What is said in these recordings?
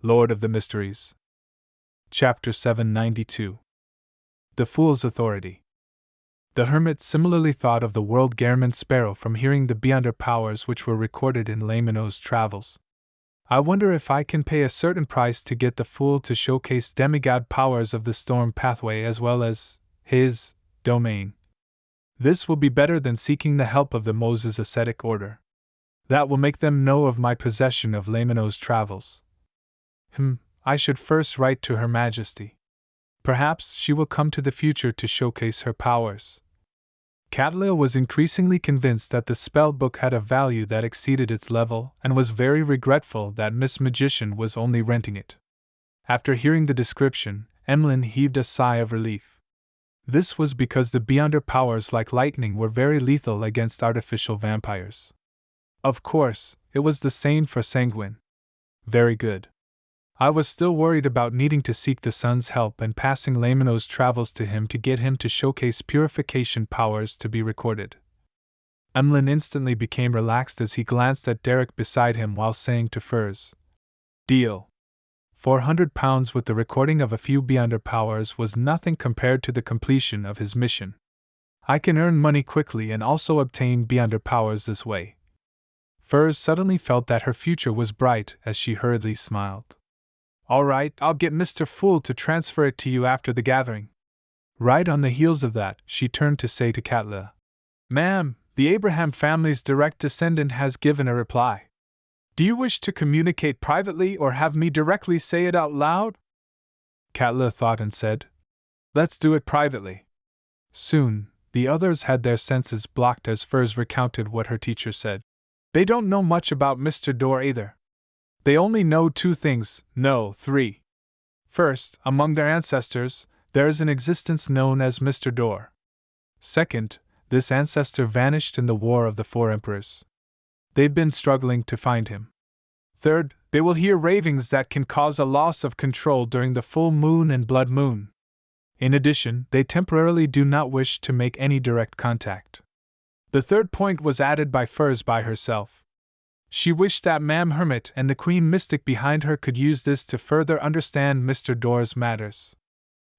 Lord of the Mysteries. Chapter 792. The Fool's Authority. The hermit similarly thought of the world Gehrman Sparrow from hearing the beyonder powers which were recorded in Lamino's travels. I wonder if I can pay a certain price to get the fool to showcase demigod powers of the storm pathway as well as his domain. This will be better than seeking the help of the Moses ascetic order. That will make them know of my possession of Lamino's travels. I should first write to Her Majesty. Perhaps she will come to the future to showcase her powers. Katla was increasingly convinced that the spell book had a value that exceeded its level and was very regretful that Miss Magician was only renting it. After hearing the description, Emlyn heaved a sigh of relief. This was because the beyonder powers like lightning were very lethal against artificial vampires. Of course, it was the same for Sanguine. Very good. I was still worried about needing to seek the sun's help and passing Lamino's travels to him to get him to showcase purification powers to be recorded. Emlyn instantly became relaxed as he glanced at Derek beside him while saying to Furs, "Deal. £400 with the recording of a few beyonder powers was nothing compared to the completion of his mission. I can earn money quickly and also obtain beyonder powers this way." Furs suddenly felt that her future was bright as she hurriedly smiled. "All right, I'll get Mr. Fool to transfer it to you after the gathering." Right on the heels of that, she turned to say to Katla, "Ma'am, the Abraham family's direct descendant has given a reply. Do you wish to communicate privately or have me directly say it out loud?" Katla thought and said, "Let's do it privately." Soon, the others had their senses blocked as Furs recounted what her teacher said. They don't know much about Mr. Dorr either. They only know two things, no, three. First, among their ancestors, there is an existence known as Mr. Dorr. Second, this ancestor vanished in the War of the Four Emperors. They've been struggling to find him. Third, they will hear ravings that can cause a loss of control during the full moon and blood moon. In addition, they temporarily do not wish to make any direct contact. The third point was added by Furs by herself. She wished that Ma'am Hermit and the Queen Mystic behind her could use this to further understand Mr. Dorr's matters.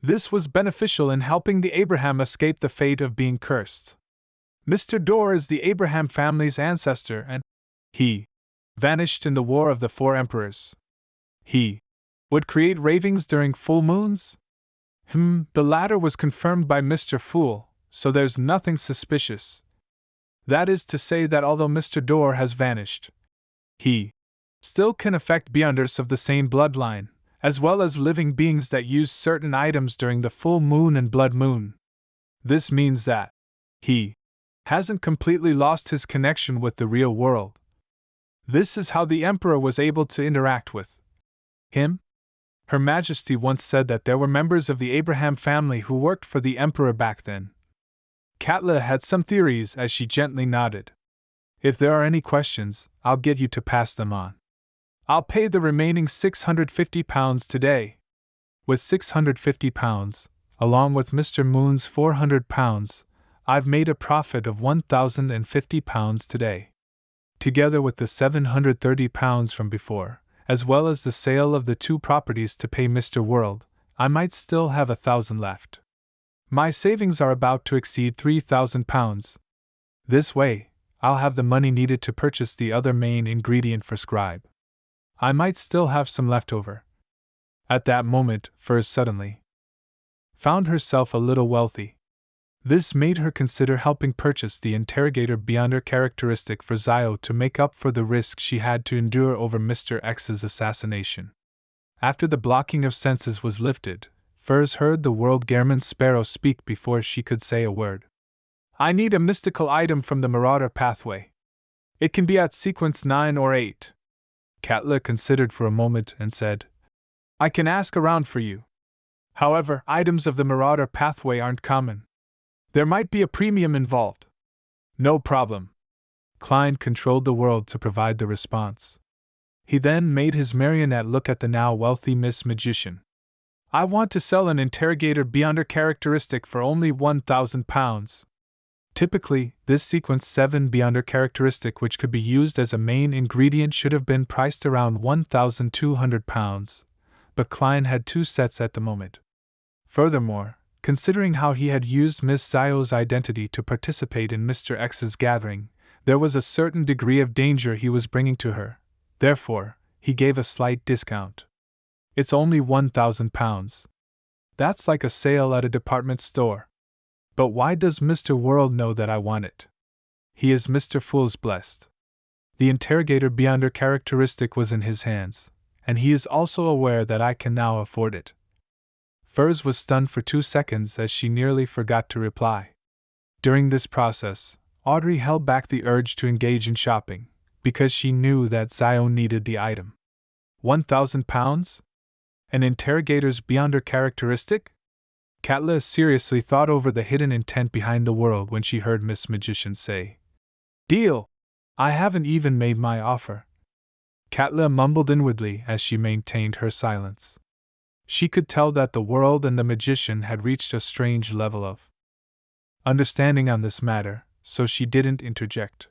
This was beneficial in helping the Abraham escape the fate of being cursed. Mr. Dorr is the Abraham family's ancestor and he vanished in the War of the Four Emperors. He would create ravings during full moons? The latter was confirmed by Mr. Fool, so there's nothing suspicious. That is to say that although Mr. Dorr has vanished, he still can affect beyonders of the same bloodline, as well as living beings that use certain items during the full moon and blood moon. This means that he hasn't completely lost his connection with the real world. This is how the Emperor was able to interact with him. Her Majesty once said that there were members of the Abraham family who worked for the Emperor back then. Katla had some theories as she gently nodded. "If there are any questions, I'll get you to pass them on. I'll pay the remaining £650 today." With £650, along with Mr. Moon's £400, I've made a profit of £1,050 today. Together with the £730 from before, as well as the sale of the two properties to pay Mr. World, I might still have £1,000 left. My savings are about to exceed £3,000. This way, I'll have the money needed to purchase the other main ingredient for Scribe. I might still have some left over. At that moment, Furs suddenly found herself a little wealthy. This made her consider helping purchase the interrogator beyonder characteristic for Zio to make up for the risk she had to endure over Mr. X's assassination. After the blocking of senses was lifted, Furs heard the world Gehrman Sparrow speak before she could say a word. "I need a mystical item from the Marauder pathway. It can be at sequence 9 or 8. Katla considered for a moment and said, "I can ask around for you. However, items of the Marauder pathway aren't common. There might be a premium involved." "No problem." Klein controlled the world to provide the response. He then made his marionette look at the now wealthy Miss Magician. "I want to sell an interrogator beyonder characteristic for only £1,000. Typically, this sequence 7 Beyonder characteristic, which could be used as a main ingredient, should have been priced around £1,200, but Klein had 2 sets at the moment. Furthermore, considering how he had used Miss Zio's identity to participate in Mr. X's gathering, there was a certain degree of danger he was bringing to her. Therefore, he gave a slight discount. It's only £1,000. That's like a sale at a department store. But why does Mr. World know that I want it? He is Mr. Fool's blessed. The interrogator Beyonder characteristic was in his hands, and he is also aware that I can now afford it. Furs was stunned for 2 seconds as she nearly forgot to reply. During this process, Audrey held back the urge to engage in shopping, because she knew that Zio needed the item. £1,000? An interrogator's Beyonder characteristic? Katla seriously thought over the hidden intent behind the world when she heard Miss Magician say, "Deal! I haven't even made my offer." Katla mumbled inwardly as she maintained her silence. She could tell that the world and the magician had reached a strange level of understanding on this matter, so she didn't interject.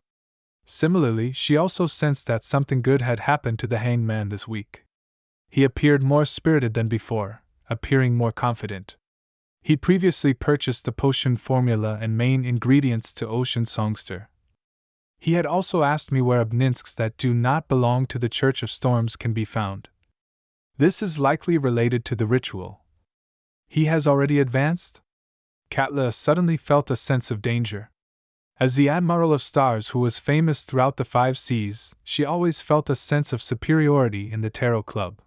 Similarly, she also sensed that something good had happened to the hanged man this week. He appeared more spirited than before, appearing more confident. He'd previously purchased the potion formula and main ingredients to Ocean Songster. He had also asked me where obninsks that do not belong to the Church of Storms can be found. This is likely related to the ritual. He has already advanced? Katla suddenly felt a sense of danger. As the Admiral of Stars who was famous throughout the 5 seas, she always felt a sense of superiority in the Tarot Club.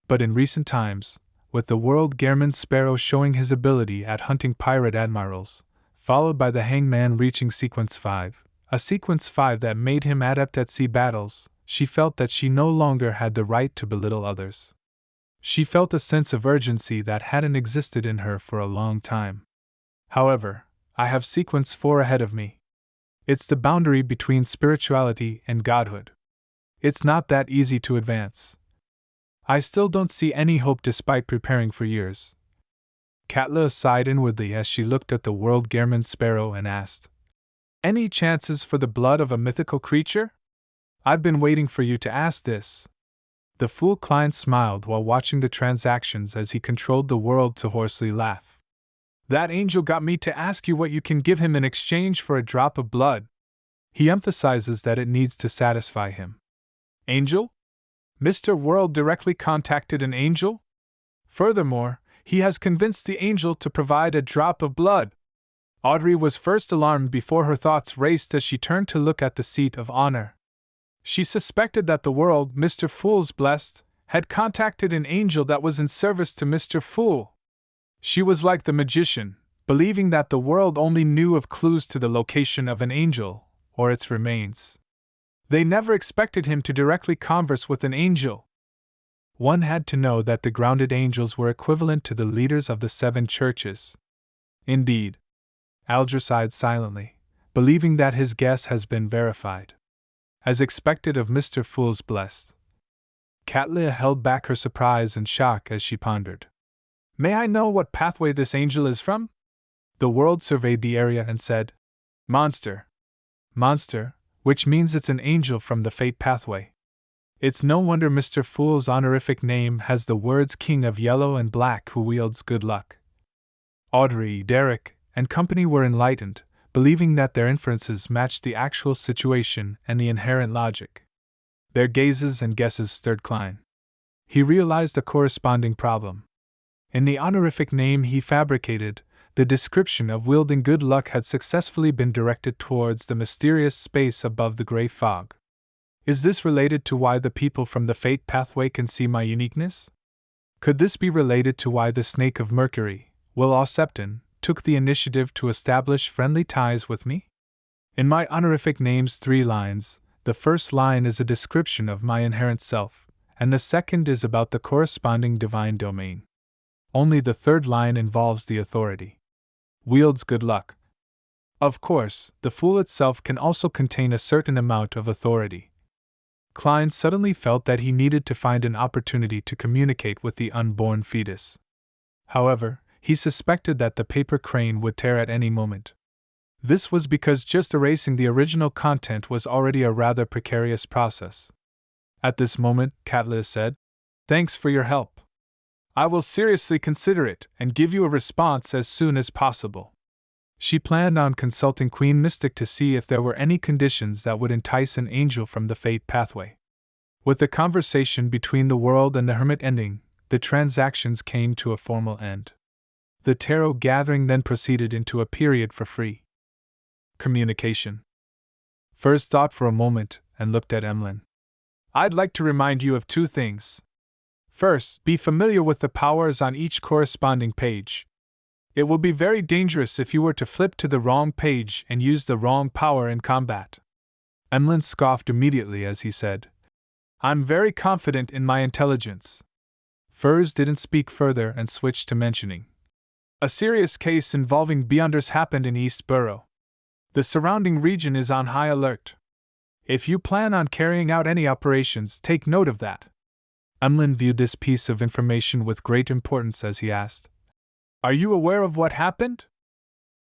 But in recent times, with the World Gehrman Sparrow showing his ability at hunting pirate admirals, followed by the Hangman reaching Sequence 5, a Sequence 5 that made him adept at sea battles, she felt that she no longer had the right to belittle others. She felt a sense of urgency that hadn't existed in her for a long time. However, I have Sequence 4 ahead of me. It's the boundary between spirituality and godhood. It's not that easy to advance. I still don't see any hope despite preparing for years. Katla sighed inwardly as she looked at the World Gehrman Sparrow and asked, "Any chances for the blood of a mythical creature? I've been waiting for you to ask this." The fool Klein smiled while watching the transactions as he controlled the world to hoarsely laugh. "That angel got me to ask you what you can give him in exchange for a drop of blood." He emphasizes that it needs to satisfy him. Angel? Mr. World directly contacted an angel? Furthermore, he has convinced the angel to provide a drop of blood. Audrey was first alarmed before her thoughts raced as she turned to look at the seat of honor. She suspected that the world, Mr. Fool's blessed, had contacted an angel that was in service to Mr. Fool. She was like the magician, believing that the world only knew of clues to the location of an angel, or its remains. They never expected him to directly converse with an angel. One had to know that the grounded angels were equivalent to the leaders of the 7 churches. Indeed. Aldra sighed silently, believing that his guess has been verified. As expected of Mr. Fool's blessed. Katla held back her surprise and shock as she pondered. "May I know what pathway this angel is from?" The world surveyed the area and said, "Monster." Monster, which means it's an angel from the fate pathway. It's no wonder Mr. Fool's honorific name has the words King of Yellow and Black who wields good luck. Audrey, Derek, and company were enlightened, believing that their inferences matched the actual situation and the inherent logic. Their gazes and guesses stirred Klein. He realized a corresponding problem. In the honorific name he fabricated, the description of wielding good luck had successfully been directed towards the mysterious space above the gray fog. Is this related to why the people from the fate pathway can see my uniqueness? Could this be related to why the Snake of Mercury, Will Aucepton, took the initiative to establish friendly ties with me? In my honorific name's 3 lines, the first line is a description of my inherent self, and the second is about the corresponding divine domain. Only the third line involves the authority. Wields good luck. Of course, the Fool itself can also contain a certain amount of authority. Klein suddenly felt that he needed to find an opportunity to communicate with the unborn fetus. However, he suspected that the paper crane would tear at any moment. This was because just erasing the original content was already a rather precarious process. At this moment, Katla said, "Thanks for your help. I will seriously consider it and give you a response as soon as possible." She planned on consulting Queen Mystic to see if there were any conditions that would entice an angel from the fate pathway. With the conversation between the world and the hermit ending, the transactions came to a formal end. The tarot gathering then proceeded into a period for free communication. Furs thought for a moment and looked at Emlyn. "I'd like to remind you of two things. First, be familiar with the powers on each corresponding page. It will be very dangerous if you were to flip to the wrong page and use the wrong power in combat." Emlyn scoffed immediately as he said, "I'm very confident in my intelligence." Furs didn't speak further and switched to mentioning, "A serious case involving Beyonders happened in East Borough. The surrounding region is on high alert. If you plan on carrying out any operations, take note of that." Emlyn viewed this piece of information with great importance as he asked, "Are you aware of what happened?"